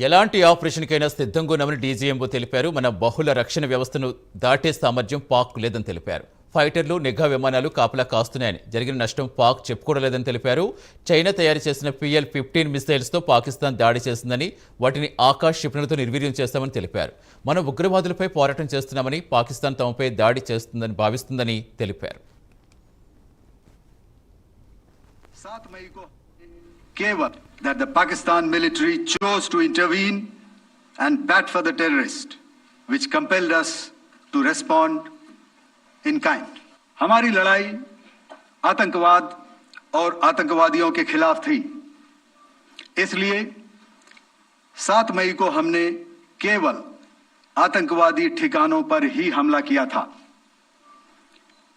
ఎలాంటి ఆపరేషన్కైనా సిద్ధంగా ఉన్నామని డీజీఎంఓ తెలిపారు. మన బహుళ రక్షణ వ్యవస్థను దాటే సామర్థ్యం పాక్ లేదని తెలిపారు. ఫైటర్లు, నిఘా విమానాలు కాపలా కాస్తున్నాయని, జరిగిన నష్టం పాక్ చెప్పుకోవలేదని తెలిపారు. చైనా తయారు చేసిన PL-15 మిసైల్స్తో పాకిస్తాన్ దాడి చేసిందని, వాటిని ఆకాశ్ క్షిపణులతో నిర్వీర్యం చేస్తామని తెలిపారు. మనం ఉగ్రవాదులపై పోరాటం చేస్తున్నామని, పాకిస్తాన్ తమపై దాడి చేస్తుందని భావిస్తుందని తెలిపారు. That the Pakistan military chose to intervene and bat for the terrorist, which compelled us to respond in kind. हमारी लड़ाई आतंकवाद और आतंकवादियों के खिलाफ थी, इसलिए 7 मई को हमने केवल आतंकवादी ठिकानों पर ही हमला किया था।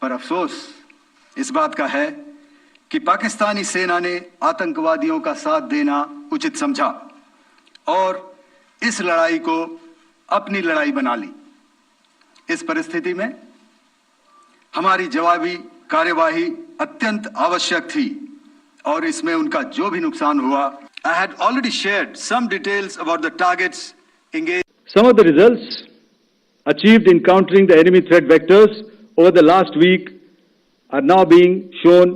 पर अफसोस इस बात का है कि पाकिस्तानी सेना ने आतंकवादियों का साथ देना उचित समझा और इस लड़ाई को अपनी लड़ाई बना ली। इस परिस्थिति में हमारी जवाबी कार्यवाही अत्यंत आवश्यक थी और इसमें उनका जो भी नुकसान हुआ, I had already shared some details about the targets engaged. Some of the results achieved in countering the enemy threat vectors over the last week are now being shown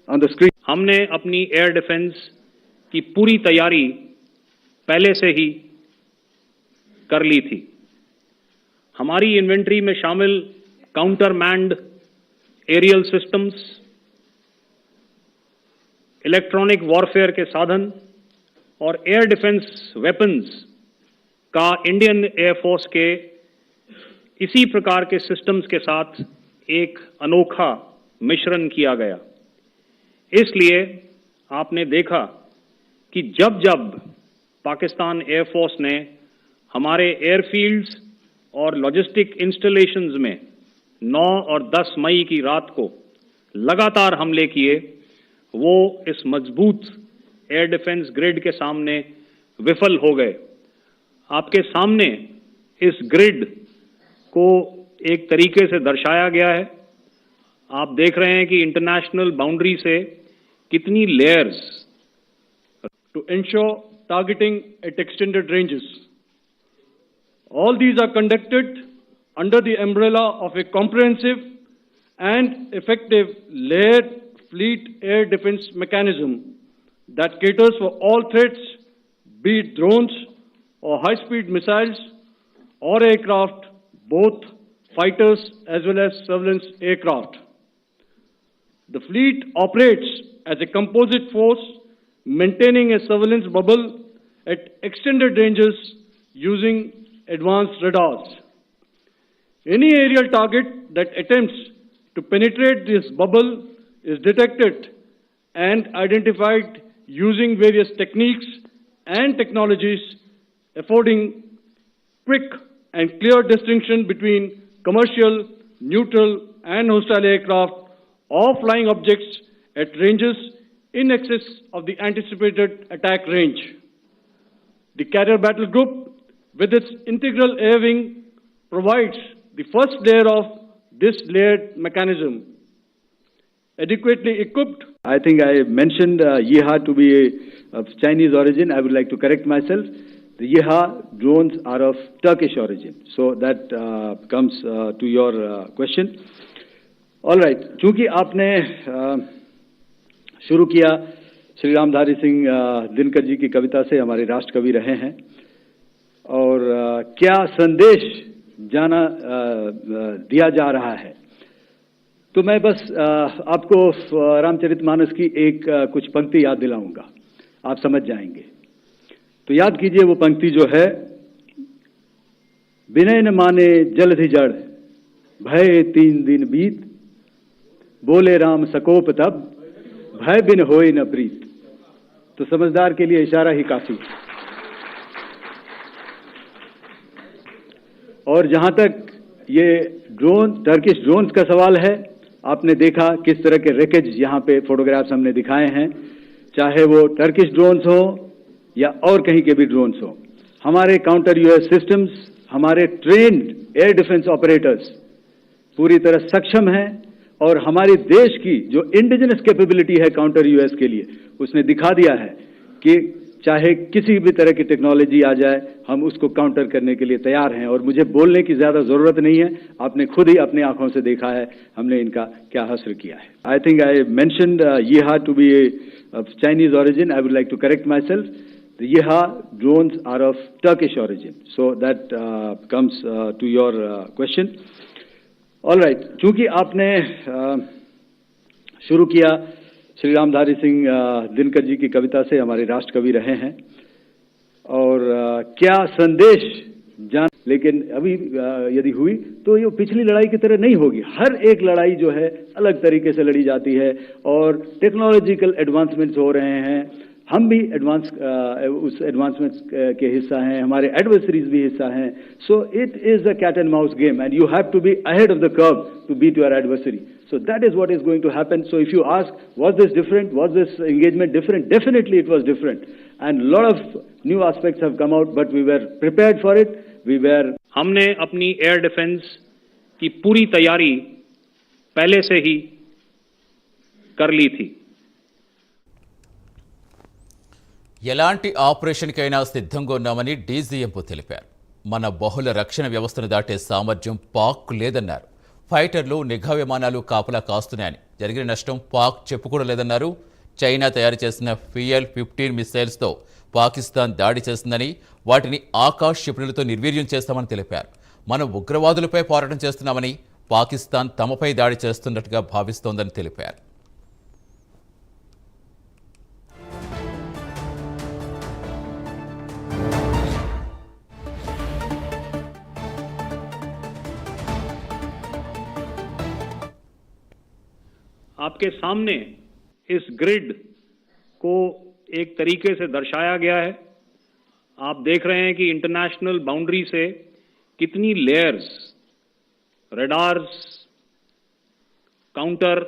on the screen. हमने अपनी air defence की पूरी तैयारी पहले से ही कर ली थी। हमारी इन्वेंट्री में शामिल counter manned aerial systems, electronic warfare के साधन और एयर डिफेंस वेपन्स का इंडियन एयरफोर्स के इसी प्रकार के सिस्टम्स के साथ एक अनोखा मिश्रण किया गया। इसलिए आपने देखा कि जब जब पाकिस्तान एयरफोर्स ने हमारे एयरफील्ड्स और लॉजिस्टिक इंस्टॉलेशंस में 9 और 10 मई की रात को लगातार हमले किए, वो इस मजबूत एयर डिफेंस ग्रिड के सामने विफल हो गए। आपके सामने इस ग्रिड को एक तरीके से दर्शाया गया है। आप देख रहे हैं कि इंटरनेशनल बाउंड्री से कितनी layers to ensure targeting at extended ranges. All these are conducted under the umbrella of a comprehensive and effective layered fleet air defense mechanism that caters for all threats, be it drones or high-speed missiles or aircraft, both fighters as well as surveillance aircraft. The fleet operates as a composite force, maintaining a surveillance bubble at extended ranges using advanced radars. Any aerial target that attempts to penetrate this bubble is detected and identified using various techniques and technologies, affording quick and clear distinction between commercial, neutral, and hostile aircraft or flying objects at ranges in excess of the anticipated attack range. The carrier battle group, with its integral air wing, provides the first layer of this layered mechanism. Adequately equipped. I think I mentioned Yeeha to be of Chinese origin. I would like to correct myself. The Yeeha drones are of Turkish origin. So that comes to your question. All right. चूंकि आपने शुरू किया श्री रामधारी सिंह दिनकर जी की कविता से, हमारे राष्ट्र कवि रहे हैं, और क्या संदेश दिया जा रहा है, तो मैं बस आपको रामचरितमानस की एक कुछ पंक्ति याद दिलाऊंगा, आप समझ जाएंगे। तो याद कीजिए वो पंक्ति जो है, विनय न माने जलधि जड़, भय 3 दिन बीत, बोले राम सकोप तब, भय बिन होए न प्रीत। तो समझदार के लिए इशारा ही काफी। और जहां तक ये ड्रोन, टर्किश ड्रोन्स का सवाल है, आपने देखा किस तरह के रेकेज यहां पे फोटोग्राफ्स हमने दिखाए हैं, चाहे वो टर्किश ड्रोन्स हो या और कहीं के भी ड्रोन्स हो। हमारे काउंटर यूएस सिस्टम्स, हमारे ट्रेन्ड एयर डिफेंस ऑपरेटर्स पूरी तरह सक्षम हैं और हमारे देश की जो इंडिजिनस कैपेबिलिटी है काउंटर यूएस के लिए, उसने दिखा दिया है कि चाहे किसी भी तरह की टेक्नोलॉजी आ जाए, हम उसको काउंटर करने के लिए तैयार हैं और मुझे बोलने की ज्यादा जरूरत नहीं है। आपने खुद ही अपनी आंखों से देखा है हमने इनका क्या हासिल किया है। I think I mentioned Yeeha to be of Chinese origin. I would like to correct myself. The Yeeha drones are of Turkish origin. So that comes to your question. All right. चूंकि आपने शुरू किया श्री रामधारी सिंह दिनकर जी की कविता से, हमारे राष्ट्र कवि रहे हैं, और क्या संदेश जान, लेकिन अभी यदि हुई तो ये पिछली लड़ाई की तरह नहीं होगी। हर एक लड़ाई जो है अलग तरीके से लड़ी जाती है और टेक्नोलॉजिकल एडवांसमेंट्स हो रहे हैं। हम भी उस एडवांसमेंट्स के हिस्सा हैं, हमारे एडवर्सरीज भी हिस्सा हैं। So it is a cat and mouse game and you have to be ahead of the curve to beat your adversary. So that is what is going to happen. So if you ask, was this different? Was this engagement different? Definitely it was different. And a lot of new aspects have come out, but we were prepared for it. हमने अपनी air defence की पूरी तैयारी पहले से ही कर ली थी. ఎలాంటి ఆపరేషన్కైనా సిద్ధంగా ఉన్నామని డీజీఎంఓ తెలిపారు. మన బహుళ రక్షణ వ్యవస్థను దాటే సామర్థ్యం పాక్ లేదన్నారు. ఫైటర్లు, నిఘా విమానాలు కాపలా కాస్తున్నాయని, జరిగిన నష్టం పాక్ చెప్పుకోలేదన్నారు. చైనా తయారు చేసిన FIEL-15 మిసైల్స్తో పాకిస్తాన్ దాడి చేస్తుందని, వాటిని ఆకాశ్ క్షిపణులతో నిర్వీర్యం చేస్తామని తెలిపారు. మనం ఉగ్రవాదులపై పోరాటం చేస్తున్నామని, పాకిస్తాన్ తమపై దాడి చేస్తున్నట్టుగా భావిస్తోందని తెలిపారు. आपके सामने इस ग्रिड को एक तरीके से दर्शाया गया है. आप देख रहे हैं कि इंटरनेशनल बाउंड्री से कितनी layers, radars, counter,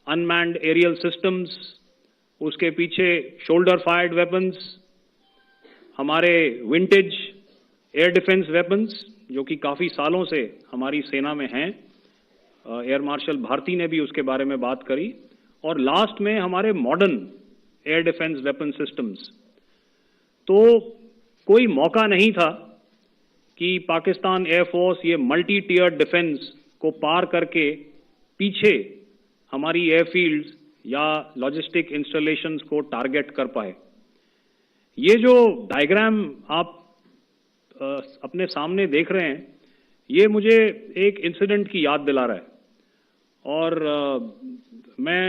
unmanned aerial systems, उसके पीछे शोल्डर फायर्ड वेपन्स, हमारे विंटेज एयर डिफेंस वेपन्स जो कि काफ़ी सालों से हमारी सेना में हैं. एयर मार्शल भारती ने भी उसके बारे में बात करी. और लास्ट में हमारे modern air defence weapon systems. तो कोई मौका नहीं था कि पाकिस्तान एयरफोर्स ये मल्टी टियर डिफेंस को पार करके पीछे हमारी एयरफील्ड्स या लॉजिस्टिक इंस्टॉलेशंस को टारगेट कर पाए. ये जो डायग्राम आप अपने सामने देख रहे हैं, ये मुझे एक इंसिडेंट की याद दिला रहा है. और मैं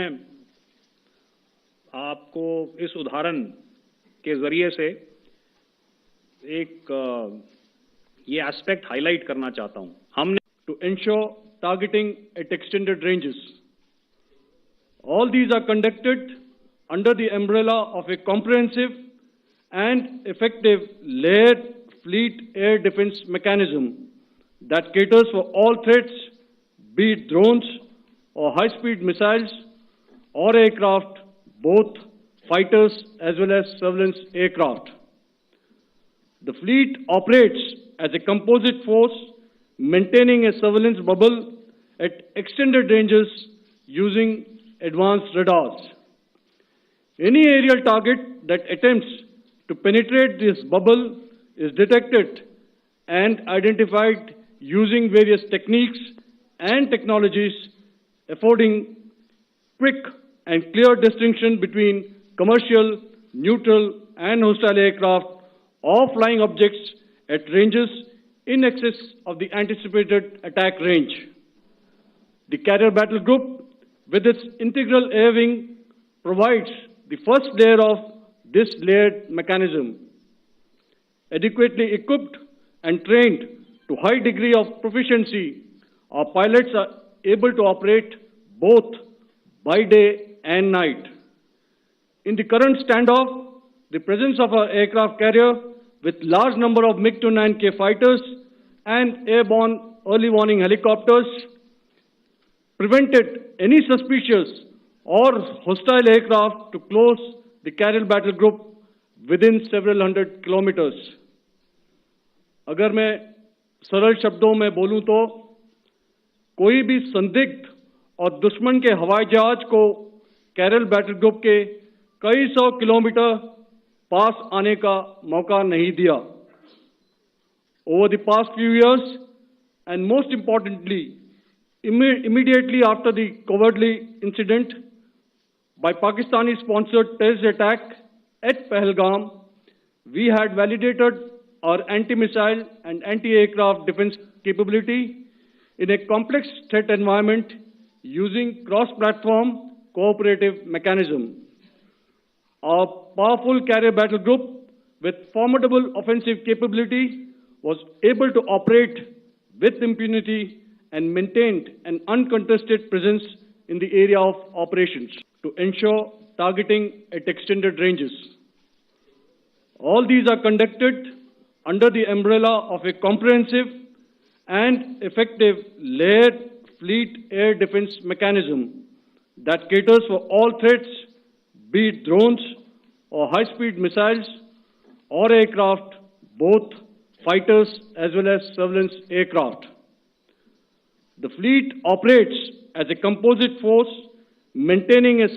आपको इस उदाहरण के जरिए से एक ये एस्पेक्ट हाईलाइट करना चाहता हूं. हमने to ensure targeting at extended ranges. All these are conducted under the umbrella of a comprehensive and effective layered fleet air defense mechanism that caters for all threats, be it drones or high-speed missiles or aircraft, both fighters as well as surveillance aircraft. The fleet operates as a composite force, maintaining a surveillance bubble at extended ranges using advanced radars. Any aerial target that attempts to penetrate this bubble is detected and identified using various techniques and technologies, affording quick and clear distinction between commercial, neutral, and hostile aircraft or flying objects at ranges in excess of the anticipated attack range. The Carrier Battle Group, with its integral air wing, provides the first layer of this layered mechanism. Adequately equipped and trained to high degree of proficiency, our pilots are able to operate both by day and night. In the current standoff, the presence of our aircraft carrier with large number of MiG-29K fighters and airborne early warning helicopters prevented any suspicious or hostile aircraft to close the Carrier Battle Group within several hundred kilometers. अगर मैं सरल शब्दों में बोलूं तो कोई भी संदिग्ध और दुश्मन के हवाई जहाज को कैरल बैटल ग्रुप के कई सौ किलोमीटर पास आने का मौका नहीं दिया. Over the past few years, and most importantly, immediately after the cowardly incident by Pakistani-sponsored terrorist attack at Pahalgam, we had validated our anti-missile and anti-aircraft defense capability in a complex threat environment using cross-platform cooperative mechanism. Our powerful carrier battle group with formidable offensive capability was able to operate with impunity and maintained an uncontested presence in the area of operations to ensure targeting at extended ranges. All these are conducted under the umbrella of a comprehensive and effective layered fleet air defense mechanism that caters for all threats, be it drones or high-speed missiles or aircraft, both fighters as well as surveillance aircraft. The fleet operates as a composite force, maintaining a